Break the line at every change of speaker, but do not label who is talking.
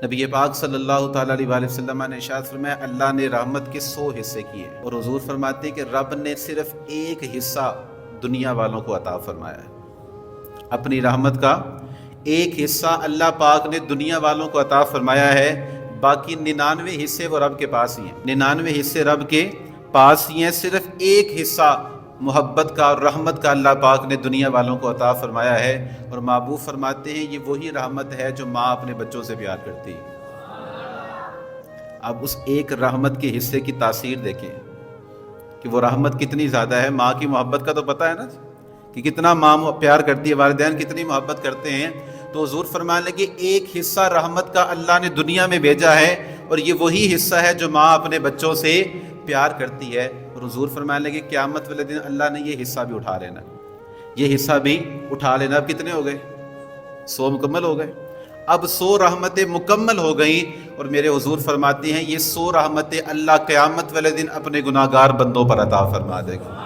نبی پاک صلی اللہ تعالیٰ علیہ وآلہ وسلم نے ارشاد فرمایا اللہ نے رحمت کے 100 حصے کیے اور حضور فرماتے ہیں کہ رب نے صرف ایک حصہ دنیا والوں کو عطا فرمایا ہے۔ اپنی رحمت کا ایک حصہ اللہ پاک نے دنیا والوں کو عطا فرمایا ہے، باقی 99 حصے وہ رب کے پاس ہی ہیں۔ 99 حصے رب کے پاس ہی ہیں، صرف ایک حصہ محبت کا اور رحمت کا اللہ پاک نے دنیا والوں کو عطا فرمایا ہے۔ اور محبوب فرماتے ہیں یہ وہی رحمت ہے جو ماں اپنے بچوں سے پیار کرتی ہے۔ اب اس ایک رحمت کے حصے کی تاثیر دیکھیں کہ وہ رحمت کتنی زیادہ ہے۔ ماں کی محبت کا تو پتہ ہے نا کہ کتنا ماں پیار کرتی ہے، والدین کتنی محبت کرتے ہیں۔ تو حضور فرمانے لگے ایک حصہ رحمت کا اللہ نے دنیا میں بھیجا ہے اور یہ وہی حصہ ہے جو ماں اپنے بچوں سے پیار کرتی ہے۔ اور حضور فرمانے لگے قیامت والے دن اللہ نے یہ حصہ بھی اٹھا لینا، یہ حصہ بھی اٹھا لینا۔ اب کتنے ہو گئے؟ 100 مکمل ہو گئے۔ اب 100 رحمتیں مکمل ہو گئیں اور میرے حضور فرماتے ہیں یہ 100 رحمتیں اللہ قیامت والے دن اپنے گناہگار بندوں پر عطا فرما دے گا۔